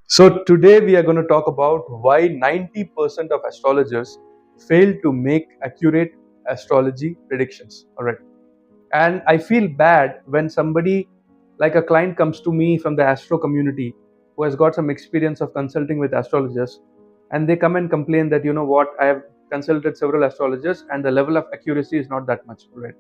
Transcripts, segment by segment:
So today we are going to talk about why 90% of astrologers fail to make accurate astrology predictions. All right. And I feel bad when somebody like a client comes to me from the astro community who has got some experience of consulting with astrologers, and they come and complain that, you know what, I have consulted several astrologers and the level of accuracy is not that much. All right.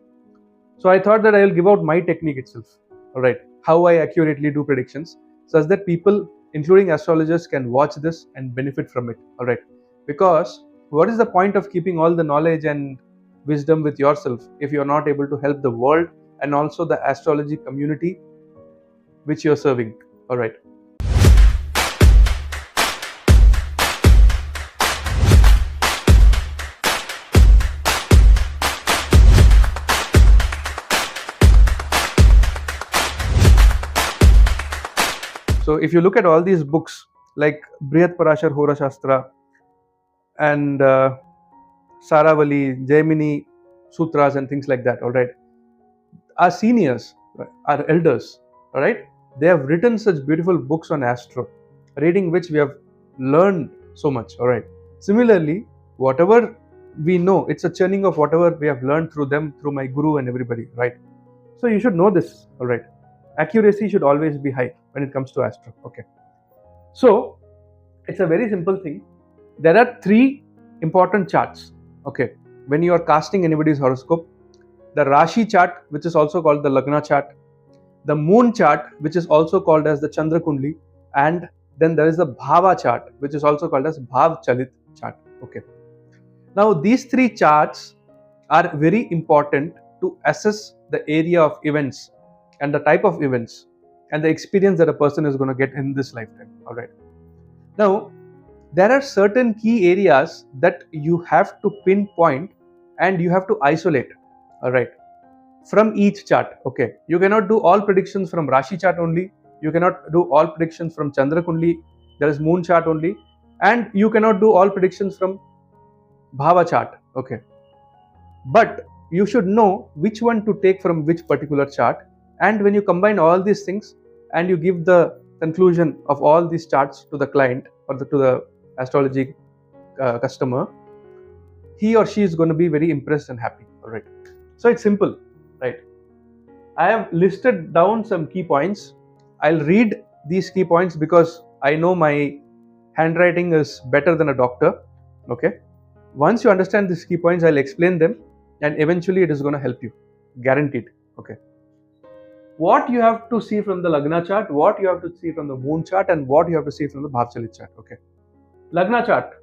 So I thought that I will give out my technique itself. All right. How I accurately do predictions such that people, including astrologers, can watch this and benefit from it. All right. Because what is the point of keeping all the knowledge and wisdom with yourself if you're not able to help the world and also the astrology community which you're serving? All right. So if you look at all these books like Brihat Parashar Hora Shastra and Saravali, Jaimini Sutras and things like that, all right, our seniors, our elders, all right, they have written such beautiful books on astro, reading which we have learned so much. All right. Similarly, whatever we know, it's a churning of whatever we have learned through them, through my guru and everybody, right? So you should know this. All right. Accuracy should always be high when it comes to astro. Okay. So it's a very simple thing. There are three important charts. Okay. When you are casting anybody's horoscope, the Rashi chart, which is also called the Lagna chart, the moon chart, which is also called as the Chandra Kundli, and then there is the Bhava chart, which is also called as Bhava Chalit Chart. Okay. Now these three charts are very important to assess the area of events and the type of events and the experience that a person is going to get in this lifetime. All right. Now there are certain key areas that you have to pinpoint and you have to isolate. All right, from each chart. Okay, you cannot do all predictions from Rashi chart only. You cannot do all predictions from Chandra Kundli. There is moon chart only, and you cannot do all predictions from Bhava chart. Okay, but you should know which one to take from which particular chart. And when you combine all these things and you give the conclusion of all these charts to the client or to the astrology customer, he or she is going to be very impressed and happy. All right. So it's simple, right? I have listed down some key points. I'll read these key points because I know my handwriting is better than a doctor. Okay. Once you understand these key points, I'll explain them and eventually it is going to help you. Guaranteed. Okay. What you have to see from the Lagna chart, what you have to see from the moon chart, and what you have to see from the Bhava Chalit chart. Okay. Lagna chart.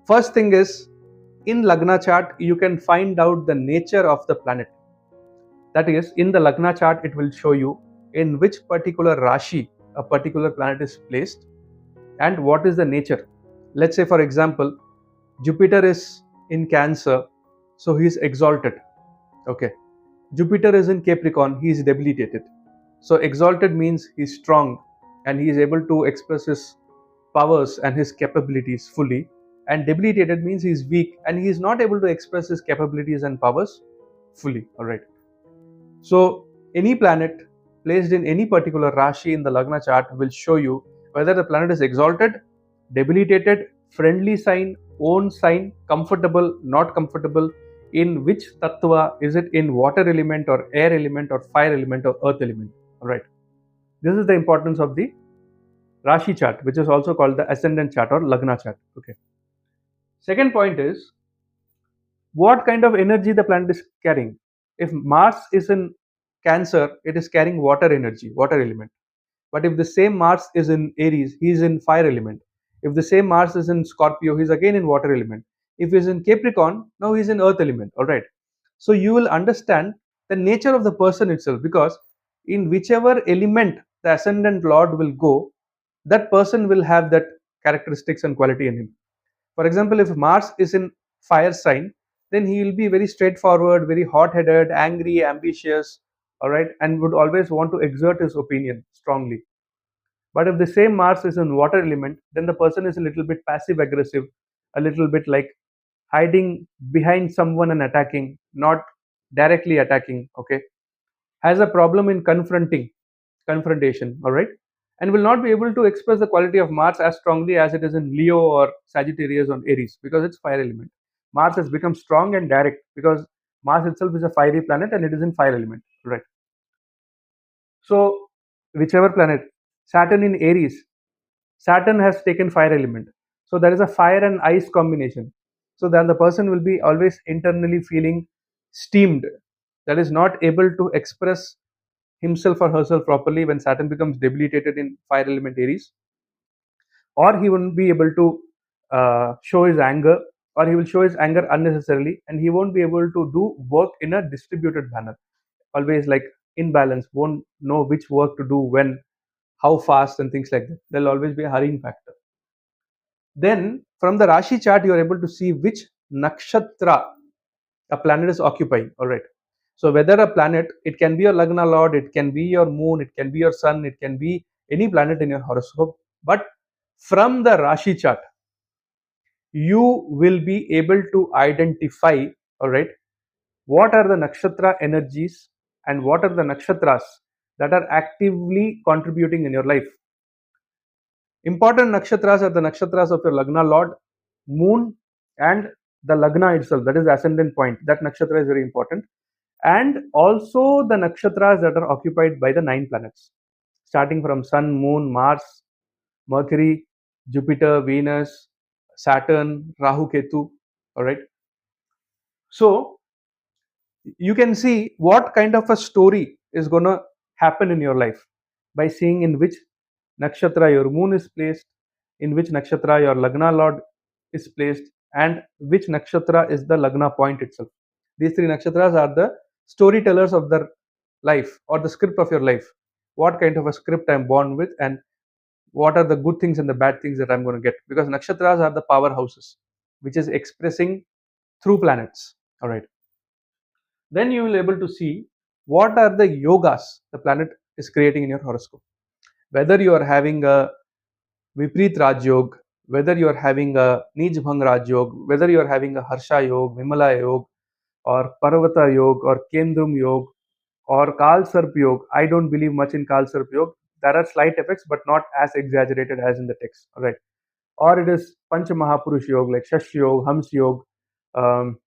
First thing is, in Lagna chart, you can find out the nature of the planet. That is, in the Lagna chart, it will show you in which particular Rashi a particular planet is placed and what is the nature. Let's say, for example, Jupiter is in Cancer, so he is exalted. Okay. Jupiter is in Capricorn, he is debilitated. So exalted means he is strong and he is able to express his powers and his capabilities fully. And debilitated means he is weak and he is not able to express his capabilities and powers fully. All right. So any planet placed in any particular Rashi in the Lagna chart will show you whether the planet is exalted, debilitated, friendly sign, own sign, comfortable, not comfortable, in which tattva, is it in water element or air element or fire element or earth element. All right. This is the importance of the Rashi chart, which is also called the ascendant chart or Lagna chart. Okay. Second point is what kind of energy the planet is carrying. If Mars is in Cancer, it is carrying water energy, water element. But if the same Mars is in Aries, he is in fire element. If the same Mars is in Scorpio, he is again in water element. If he is in Capricorn, now he is in earth element. All right. So you will understand the nature of the person itself, because in whichever element the ascendant lord will go, that person will have that characteristics and quality in him. For example, if Mars is in fire sign, then he will be very straightforward, very hot-headed, angry, ambitious, all right, and would always want to exert his opinion strongly. But if the same Mars is in water element, then the person is a little bit passive aggressive, a little bit like hiding behind someone and attacking, not directly attacking, okay, has a problem in confrontation, all right, and will not be able to express the quality of Mars as strongly as it is in Leo or Sagittarius or Aries, because it's fire element. Mars has become strong and direct because Mars itself is a fiery planet and it is in fire element, right? So whichever planet, Saturn in Aries, Saturn has taken fire element. So there is a fire and ice combination. So then the person will be always internally feeling steamed, that is not able to express himself or herself properly when Saturn becomes debilitated in fire element Aries, or he won't be able to show his anger, or he will show his anger unnecessarily, and he won't be able to do work in a distributed manner. Always like imbalance, won't know which work to do when, how fast, and things like that. There'll always be a hurrying factor. Then from the Rashi chart, you are able to see which nakshatra a planet is occupying. All right. So whether a planet, it can be your Lagna Lord, it can be your moon, it can be your sun, it can be any planet in your horoscope. But from the Rashi chart, you will be able to identify, all right, what are the nakshatra energies and what are the nakshatras that are actively contributing in your life. Important nakshatras are the nakshatras of your Lagna Lord, moon, and the Lagna itself, that is the ascendant point. That nakshatra is very important. And also the nakshatras that are occupied by the 9 planets, starting from Sun, Moon, Mars, Mercury, Jupiter, Venus, Saturn, Rahu, Ketu. All right. So you can see what kind of a story is going to happen in your life by seeing in which nakshatra your moon is placed, in which nakshatra your Lagna Lord is placed, and which nakshatra is the Lagna point itself. These 3 nakshatras are the storytellers of the life or the script of your life. What kind of a script I'm born with, and what are the good things and the bad things that I'm going to get, because nakshatras are the powerhouses which is expressing through planets. All right. Then you will able to see what are the yogas the planet is creating in your horoscope. Whether you are having a Viprit Raj Yog, whether you are having a Nij Bhang Raj Yog, whether you are having a Harsha Yog, Vimala Yog, or Parvata Yog, or Kendrum Yog, or Kal Sarp Yog. I don't believe much in Kal Sarp Yog. There are slight effects, but not as exaggerated as in the text. All right. Or it is Panch Mahapurush Yog like Shash Yog, Hams Yog, um,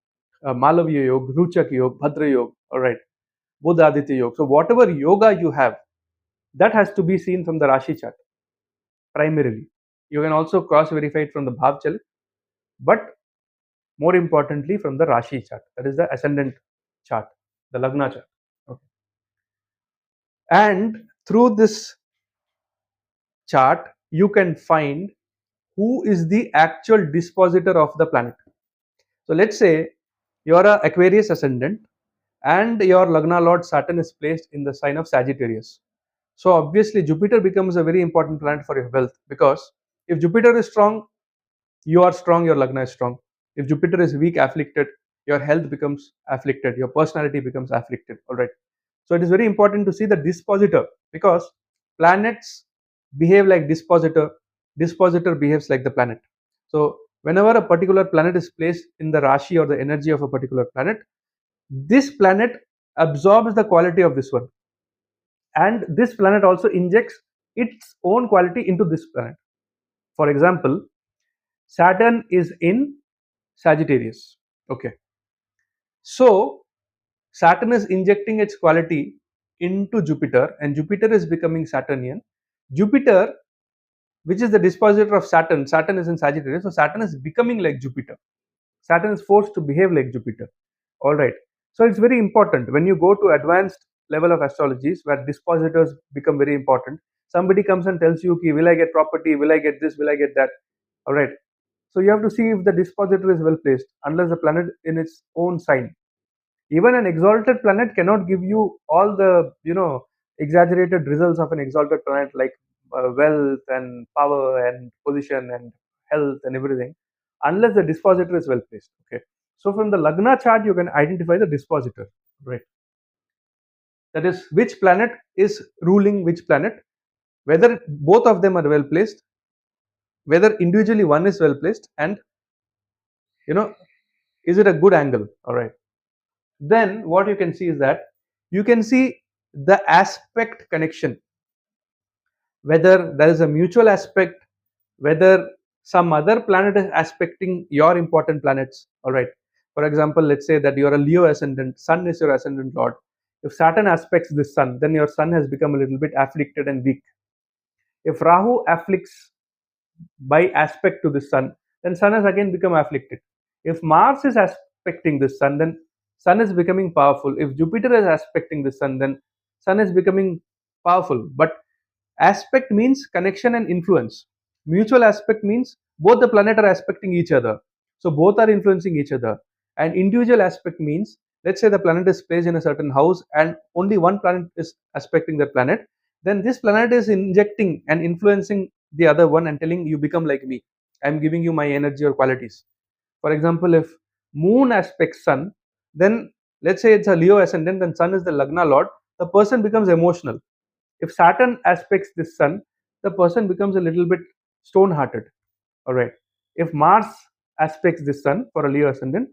Malavya Yog, Ruchak Yog, Bhadra Yog. All right. Buddha Aditya Yog. So whatever yoga you have, that has to be seen from the Rashi chart primarily. You can also cross verify it from the Bhav Chalit, but more importantly from the Rashi chart, that is the ascendant chart, the Lagna chart. Okay. And through this chart, you can find who is the actual dispositor of the planet. So let's say you are a Aquarius ascendant and your Lagna Lord Saturn is placed in the sign of Sagittarius. So obviously Jupiter becomes a very important planet for your wealth, because if Jupiter is strong, you are strong, your Lagna is strong. If Jupiter is weak, afflicted, your health becomes afflicted, your personality becomes afflicted. All right. So it is very important to see the dispositor, because planets behave like dispositor, dispositor behaves like the planet. So whenever a particular planet is placed in the Rashi or the energy of a particular planet, this planet absorbs the quality of this one, and this planet also injects its own quality into this planet. For example, Saturn is in Sagittarius. Okay. So Saturn is injecting its quality into Jupiter, and Jupiter is becoming Saturnian. Jupiter, which is the dispositor of Saturn, Saturn is in Sagittarius, so Saturn is becoming like Jupiter. Saturn is forced to behave like Jupiter. All right. So it's very important when you go to advanced level of astrologies where dispositors become very important. Somebody comes and tells you, will I get property? Will I get this? Will I get that? All right. So you have to see if the dispositor is well placed, unless the planet in its own sign. Even an exalted planet cannot give you all the exaggerated results of an exalted planet, like wealth and power and position and health and everything, unless the dispositor is well placed. Okay. So from the Lagna chart, you can identify the dispositor, right? That is, which planet is ruling which planet, whether both of them are well placed, whether individually one is well placed, and is it a good angle. All right. then what you can see is that you can see the aspect connection, whether there is a mutual aspect, whether some other planet is aspecting your important planets. All right, for example, let's say that you are a Leo ascendant, Sun is your ascendant lord. If Saturn aspects this Sun, then your Sun has become a little bit afflicted and weak. If Rahu afflicts by aspect to the Sun, then Sun has again become afflicted. If Mars is aspecting the Sun, then Sun is becoming powerful. If Jupiter is aspecting the Sun, then Sun is becoming powerful. But aspect means connection and influence. Mutual aspect means both the planet are aspecting each other. So both are influencing each other. And individual aspect means, let's say the planet is placed in a certain house and only one planet is aspecting that planet, then this planet is injecting and influencing the other one and telling you become like me. I am giving you my energy or qualities. For example, if moon aspects Sun, then let's say it's a Leo ascendant and Sun is the Lagna Lord, the person becomes emotional. If Saturn aspects this Sun, the person becomes a little bit stone hearted. All right. If Mars aspects this Sun for a Leo ascendant,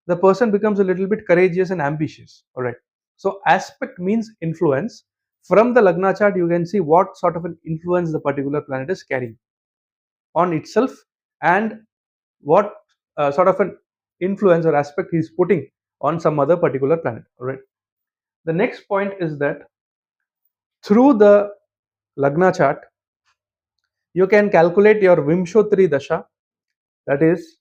the person becomes a little bit courageous and ambitious. All right. So aspect means influence. From the Lagna chart, you can see what sort of an influence the particular planet is carrying on itself, and what sort of an influence or aspect he is putting on some other particular planet. All right. The next point is that through the Lagna chart, you can calculate your Vimshotri Dasha, that is,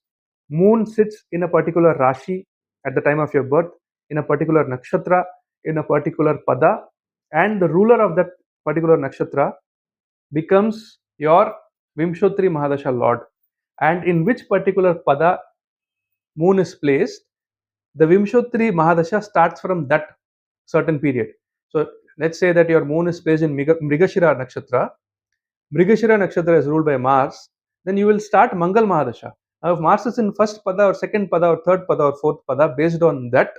moon sits in a particular Rashi at the time of your birth, in a particular Nakshatra, in a particular Pada, and the ruler of that particular Nakshatra becomes your Vimshotri Mahadasha Lord. And in which particular Pada moon is placed, the Vimshotri Mahadasha starts from that certain period. So let's say that your moon is placed in Mrigashira Nakshatra. Mrigashira Nakshatra is ruled by Mars, then you will start Mangal Mahadasha. Now, if Mars is in first pada or second pada or third pada or fourth pada, based on that,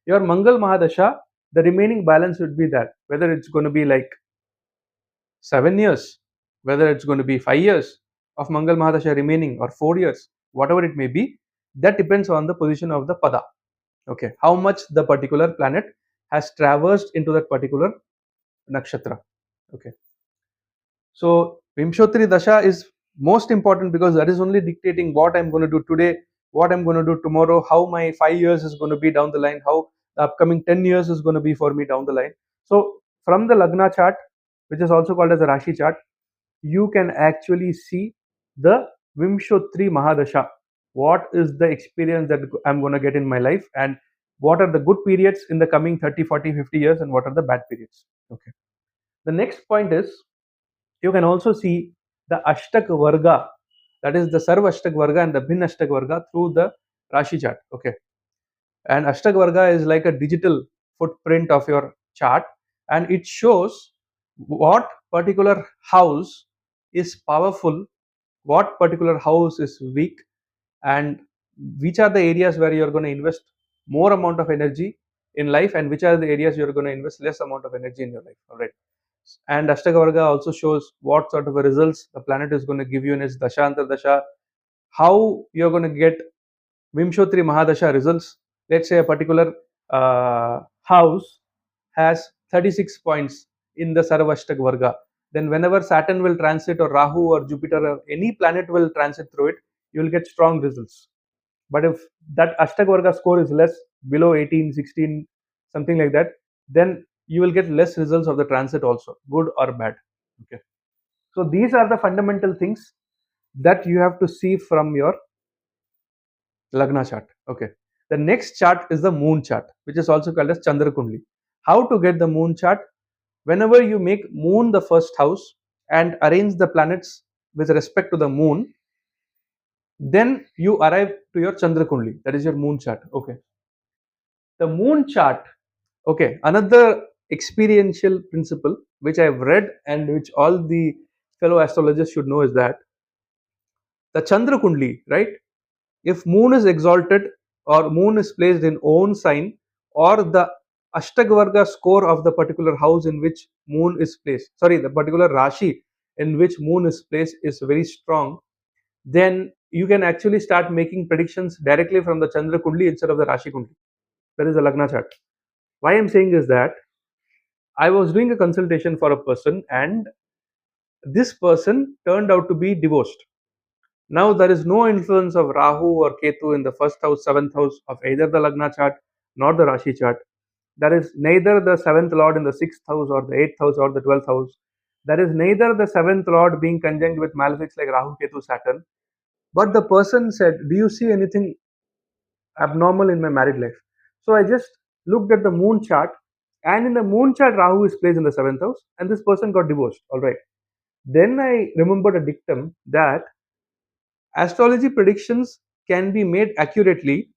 your Mangal Mahadasha, the remaining balance would be that. Whether it's going to be like 7 years, whether it's going to be 5 years of Mangal Mahadasha remaining or 4 years, whatever it may be, that depends on the position of the pada. Okay, how much the particular planet has traversed into that particular nakshatra. Okay. So Vimshotri Dasha is most important because that is only dictating what I'm going to do today, what I'm going to do tomorrow, how my 5 years is going to be down the line, how the upcoming 10 years is going to be for me down the line. So from the Lagna chart, which is also called as a Rashi chart, you can actually see the Vimshotri Mahadasha. What is the experience that I'm going to get in my life, and what are the good periods in the coming 30, 40, 50 years, and what are the bad periods. Okay. The next point is, you can also see the Ashtakvarga, that is the Sarva Ashtakvarga and the Bhin Ashtakvarga through the Rashi chart. Okay. And Ashtakvarga is like a digital footprint of your chart, and it shows what particular house is powerful, what particular house is weak, and which are the areas where you're going to invest more amount of energy in life, and which are the areas you're going to invest less amount of energy in your life. All right. And Ashtakvarga also shows what sort of a results the planet is going to give you in its Dasha Antardasha, how you're going to get Vimshotri Mahadasha results. Let's say a particular house has 36 points in the Sarvashtakvarga. Then whenever Saturn will transit, or Rahu or Jupiter or any planet will transit through it, you will get strong results. But if that Ashtakvarga score is less, below 18, 16, something like that, then you will get less results of the transit also, good or bad. Okay. So these are the fundamental things that you have to see from your Lagna chart. Okay. The next chart is the moon chart, which is also called as Chandra Kundli. How to get the moon chart? Whenever you make moon the first house and arrange the planets with respect to the moon, then you arrive to your Chandra Kundli, that is your moon chart. Okay. The moon chart, okay, another experiential principle which I have read and which all the fellow astrologers should know is that the Chandra Kundli, right? If moon is exalted or moon is placed in own sign, or the Ashtagvarga score of the particular house in which moon is placed, sorry, the particular Rashi in which moon is placed is very strong, then you can actually start making predictions directly from the Chandra Kundli instead of the Rashi Kundli. That is a Lagna chart. Why I'm saying is that I was doing a consultation for a person, and this person turned out to be divorced. Now there is no influence of Rahu or Ketu in the first house, seventh house of either the Lagna chart nor the Rashi chart. There is neither the seventh lord in the sixth house or the eighth house or the 12th house. There is neither the seventh lord being conjunct with malefics like Rahu, Ketu, Saturn. But the person said, "Do you see anything abnormal in my married life?" So I just looked at the moon chart, and in the moon chart, Rahu is placed in the seventh house, and this person got divorced. All right. Then I remembered a dictum that astrology predictions can be made accurately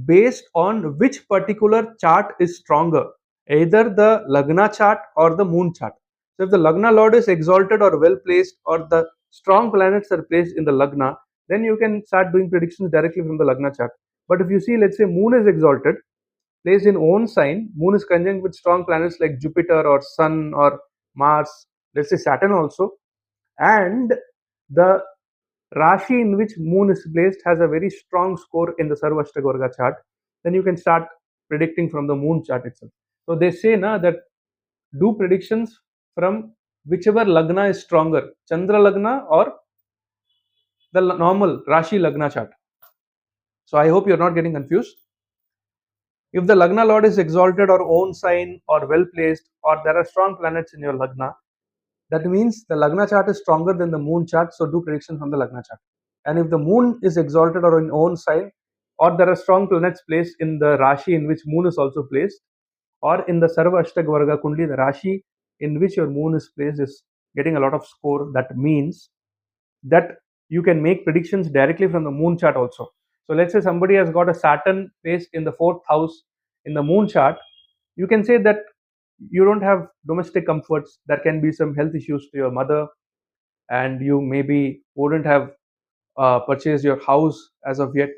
based on which particular chart is stronger, either the Lagna chart or the moon chart. So, if the Lagna lord is exalted or well placed, or the strong planets are placed in the Lagna, then you can start doing predictions directly from the Lagna chart. But if you see, let's say, moon is exalted, placed in own sign, moon is conjunct with strong planets like Jupiter or Sun or Mars, let's say Saturn also, and the Rashi in which moon is placed has a very strong score in the Ashtakvarga chart, then you can start predicting from the moon chart itself. So they say na that do predictions from whichever lagna is stronger, Chandra lagna or the normal Rashi lagna chart. So I hope you're not getting confused. If the lagna lord is exalted or own sign or well placed, or there are strong planets in your lagna, that means the Lagna chart is stronger than the moon chart, so do predictions from the Lagna chart. And if the moon is exalted or in own sign, or there are strong planets placed in the Rashi in which moon is also placed, or in the Sarva Ashtakvarga Kundli, the Rashi in which your moon is placed is getting a lot of score, that means that you can make predictions directly from the moon chart also. So let's say somebody has got a Saturn placed in the fourth house in the moon chart, you can say that you don't have domestic comforts, there can be some health issues to your mother, and you maybe wouldn't have purchased your house as of yet,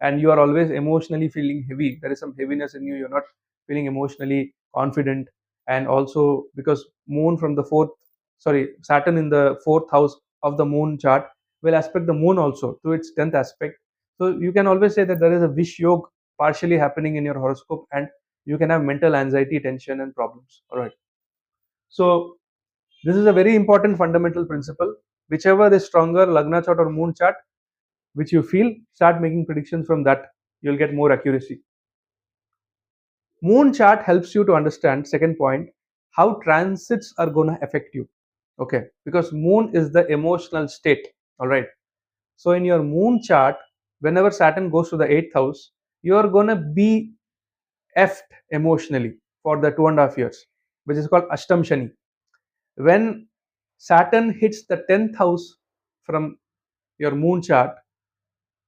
and you are always emotionally feeling heavy, there is some heaviness in you, you're not feeling emotionally confident. And also because moon from the fourth, sorry, Saturn in the fourth house of the moon chart will aspect the moon also to its 10th aspect. So you can always say that there is a wish yoga partially happening in your horoscope, and you can have mental anxiety, tension and problems. All right. So this is a very important fundamental principle. Whichever is stronger, Lagna chart or moon chart, which you feel, start making predictions from that. You'll get more accuracy. Moon chart helps you to understand, second point, how transits are going to affect you. Okay, because moon is the emotional state. All right. So in your moon chart, whenever Saturn goes to the 8th house, you're going to be effed emotionally for the 2.5 years, which is called Ashtam Shani. When Saturn hits the 10th house from your moon chart,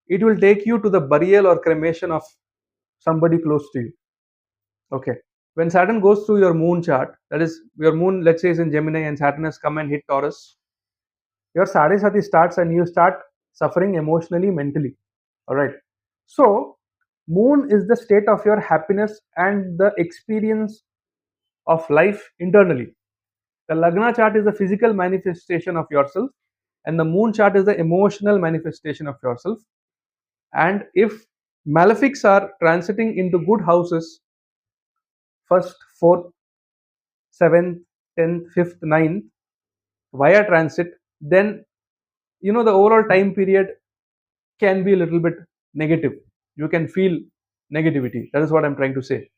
it will take you to the burial or cremation of somebody close to you. Okay. When Saturn goes through your moon chart, that is your moon, let's say, is in Gemini and Saturn has come and hit Taurus, your Sadesati starts and you start suffering emotionally, mentally. All right. So, moon is the state of your happiness and the experience of life internally. The Lagna chart is the physical manifestation of yourself, and the moon chart is the emotional manifestation of yourself. And if malefics are transiting into good houses, first, fourth, seventh, 10th, 5th, 9th, via transit, then the overall time period can be a little bit negative. You can feel negativity. That is what I'm trying to say.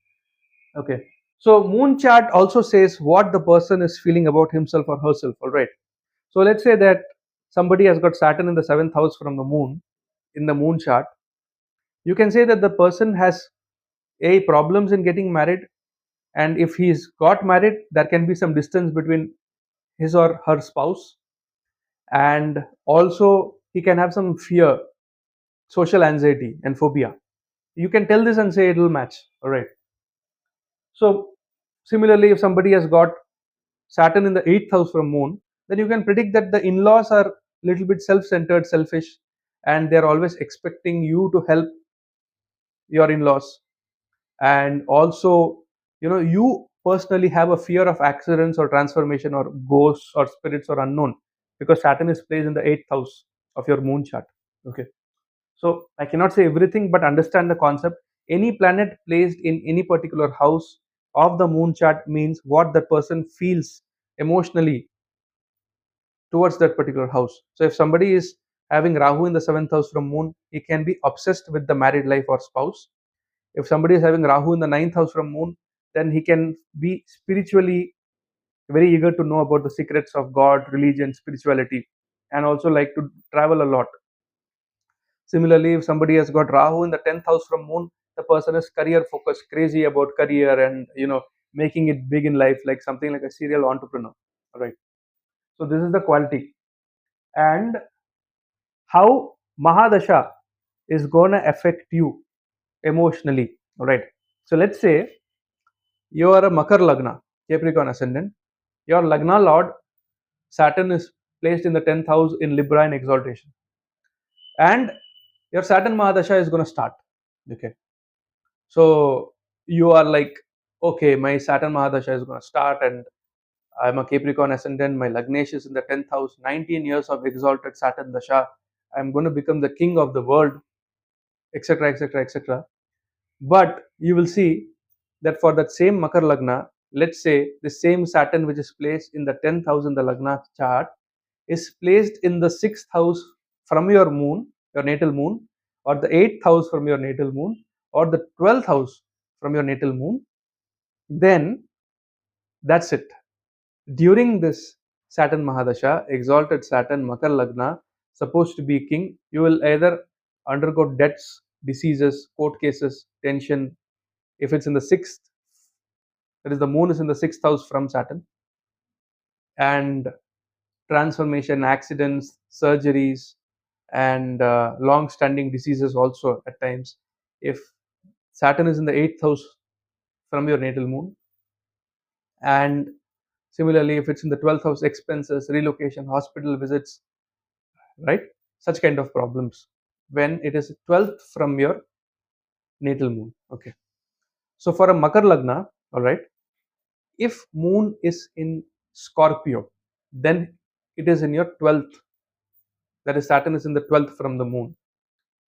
Okay. So moon chart also says what the person is feeling about himself or herself. All right. So let's say that somebody has got Saturn in the 7th house from the moon in the moon chart. You can say that the person has problems in getting married, and if he's got married, there can be some distance between his or her spouse, and also he can have some fear, social anxiety and phobia. You can tell this and say it will match. All right. So similarly, if somebody has got Saturn in the 8th house from moon, then you can predict that the in-laws are a little bit self-centered, selfish, and they're always expecting you to help your in-laws. And also, you personally have a fear of accidents or transformation or ghosts or spirits or unknown, because Saturn is placed in the 8th house of your moon chart. Okay. So I cannot say everything, but understand the concept. any planet placed in any particular house of the moon chart means what the person feels emotionally towards that particular house. So if somebody is having Rahu in the seventh house from moon, he can be obsessed with the married life or spouse. If somebody is having Rahu in the ninth house from moon, then he can be spiritually very eager to know about the secrets of God, religion, spirituality, and also like to travel a lot. Similarly, if somebody has got Rahu in the 10th house from moon, the person is career focused, crazy about career and making it big in life, like something like a serial entrepreneur. All right. So this is the quality. And how Mahadasha is gonna affect you emotionally. All right. So let's say you are a Makar Lagna, Capricorn ascendant. Your Lagna Lord Saturn is placed in the 10th house in Libra in exaltation. And your Saturn Mahadasha is going to start. Okay. So you are like, okay, my Saturn Mahadasha is going to start, and I'm a Capricorn ascendant. My Lagnesh is in the 10th house, 19 years of exalted Saturn Dasha. I'm going to become the king of the world, etc., etc., etc. But you will see that for that same Makar Lagna, let's say the same Saturn which is placed in the 10th house in the Lagna chart is placed in the 6th house from your moon, your natal moon, or the 8th house from your natal moon, or the 12th house from your natal moon, then that's it. During this Saturn Mahadasha, exalted Saturn, Makar Lagna, supposed to be king, you will either undergo debts, diseases, court cases, tension. If it's in the 6th, that is, the moon is in the 6th house from Saturn, and transformation, accidents, surgeries, and long standing diseases also at times. If Saturn is in the 8th house from your natal moon, and similarly, if it's in the 12th house, expenses, relocation, hospital visits, right? Such kind of problems when it is 12th from your natal moon. Okay. So for a Makar Lagna, all right, if moon is in Scorpio, then it is in your 12th. That is, Saturn is in the 12th from the moon.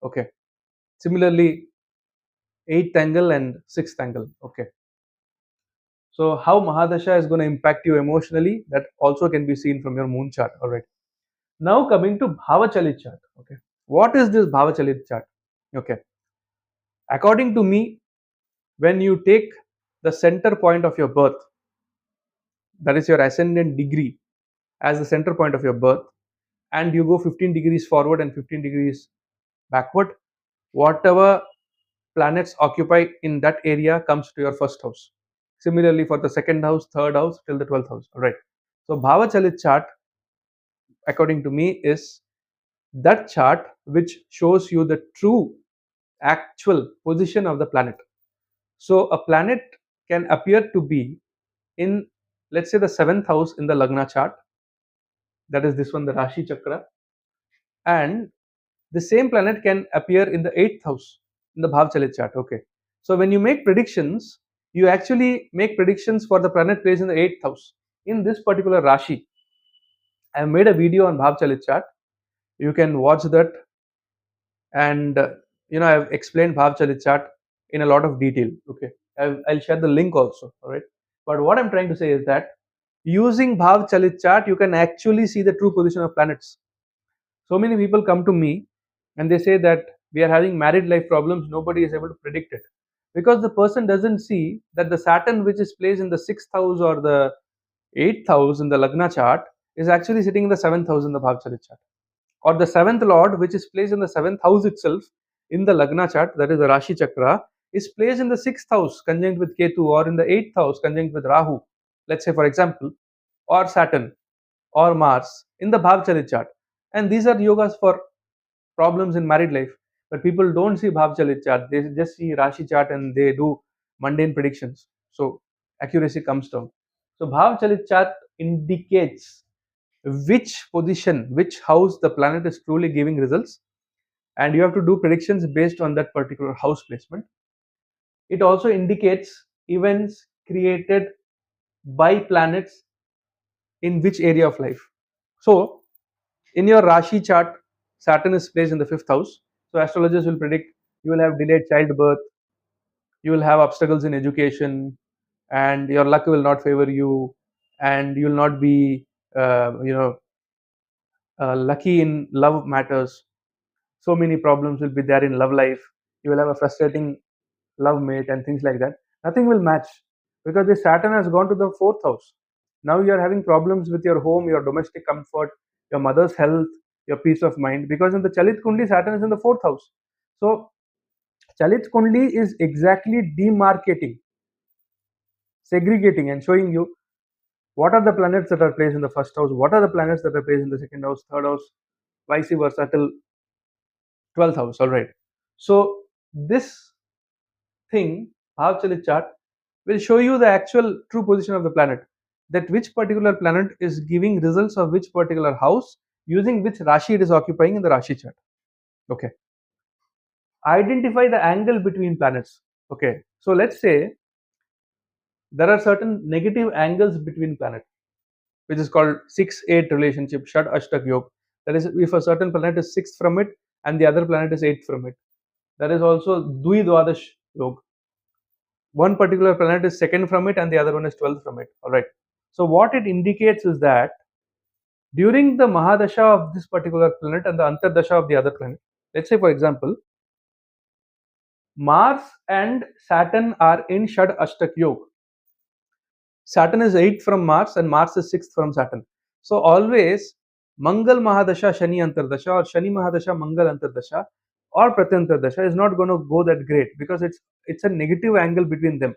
Okay. Similarly, 8th angle and 6th angle. Okay. So how Mahadasha is going to impact you emotionally, that also can be seen from your moon chart. All right. Now coming to Bhava Chalit chart. Okay. What is this Bhava Chalit chart? Okay. According to me, when you take the center point of your birth, that is your ascendant degree, as the center point of your birth, and you go 15 degrees forward and 15 degrees backward, whatever planets occupy in that area comes to your first house. Similarly, for the second house, third house till the 12th house. All right. So Bhava Chalit chart, according to me, is that chart which shows you the true actual position of the planet. So a planet can appear to be in, let's say, the seventh house in the Lagna chart. That is this one, the Rashi Chakra, and the same planet can appear in the eighth house in the Bhav Chalit chart. Okay. So when you make predictions, you actually make predictions for the planet placed in the eighth house. In this particular Rashi, I have made a video on Bhav Chalit chart. You can watch that, and I've explained Bhav Chalit chart in a lot of detail. Okay. I'll share the link also. All right. But what I'm trying to say is that using Bhav Chalit chart, you can actually see the true position of planets. So many people come to me and they say that we are having married life problems, nobody is able to predict it. Because the person doesn't see that the Saturn, which is placed in the sixth house or the eighth house in the Lagna chart, is actually sitting in the seventh house in the Bhavchalit chart. Or the seventh lord, which is placed in the seventh house itself in the Lagna chart, that is the Rashi Chakra, is placed in the sixth house conjunct with Ketu, or in the eighth house conjunct with Rahu, let's say for example, or Saturn or Mars in the Bhavchalit chart. And these are yogas for problems in married life. But people don't see Bhav Chalit chart, they just see Rashi chart and they do mundane predictions. So accuracy comes down. So Bhav Chalit chart indicates which position, which house the planet is truly giving results, and you have to do predictions based on that particular house placement. It also indicates events created by planets in which area of life. So in your Rashi chart, Saturn is placed in the fifth house. So astrologers will predict you will have delayed childbirth, you will have obstacles in education, and your luck will not favor you, and you will not be lucky in love matters. So many problems will be there in love life. You will have a frustrating love mate and things like that. Nothing will match because the Saturn has gone to the fourth house. Now you are having problems with your home, your domestic comfort, your mother's health, your peace of mind, because in the Chalit Kundi, Saturn is in the fourth house. So Chalit Kundi is exactly demarcating, segregating, and showing you what are the planets that are placed in the first house, what are the planets that are placed in the second house, third house, vice versa till 12th house. All right. So this thing, Bhava Chalit chart, will show you the actual true position of the planet, that which particular planet is giving results of which particular house using which Rashi it is occupying in the Rashi chart. Okay. Identify the angle between planets. Okay. So let's say there are certain negative angles between planets, which is called 6-8 relationship, Shad Ashtak Yog. That is, if a certain planet is 6th from it and the other planet is 8th from it. That is also Dvi Dwadash Yog. One particular planet is 2nd from it and the other one is 12th from it. All right. So what it indicates is that during the Mahadasha of this particular planet and the Antardasha of the other planet, let's say for example, Mars and Saturn are in Shad Ashtak Yog. Saturn is 8th from Mars and Mars is 6th from Saturn. So always Mangal Mahadasha Shani Antardasha or Shani Mahadasha Mangal Antardasha or Pratyantardasha is not going to go that great because it's a negative angle between them.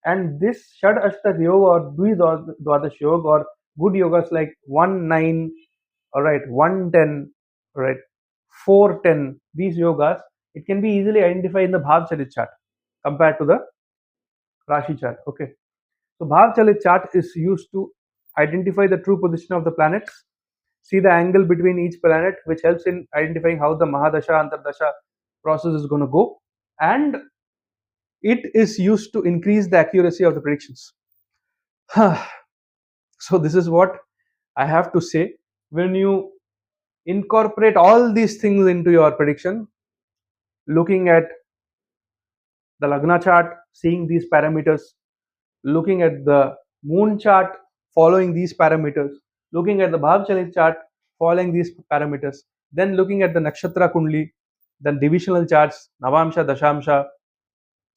And this Shad Ashtak Yoga or Dvi Dwadash Yoga or good yogas like 1-9, all right, 1-10, all right, 4-10, these yogas, it can be easily identified in the Bhav Chalit chart compared to the Rashi chart. Okay. So Bhav Chalit chart is used to identify the true position of the planets, see the angle between each planet, which helps in identifying how the Mahadasha, Antardasha process is going to go, and it is used to increase the accuracy of the predictions. So this is what I have to say. When you incorporate all these things into your prediction, looking at the Lagna chart, seeing these parameters, looking at the moon chart, following these parameters, looking at the Bhav Chalit chart, following these parameters, then looking at the Nakshatra Kundli, then divisional charts, Navamsha, Dashamsha,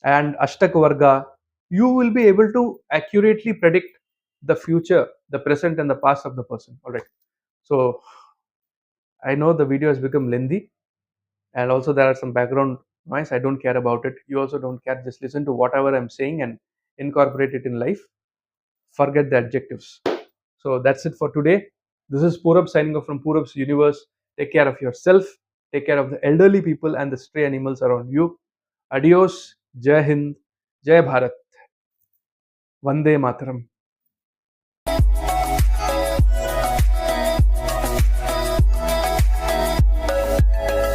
and Ashtakvarga, you will be able to accurately predict the future, the present, and the past of the person. All right. So I know the video has become lengthy, and also there are some background noise. I don't care about it. You also don't care. Just listen to whatever I'm saying and incorporate it in life. Forget the adjectives. So that's it for today. This is Purab signing off from Purab's Universe. Take care of yourself. Take care of the elderly people and the stray animals around you. Adios. Jai Hind. Jai Bharat. Vande Mataram.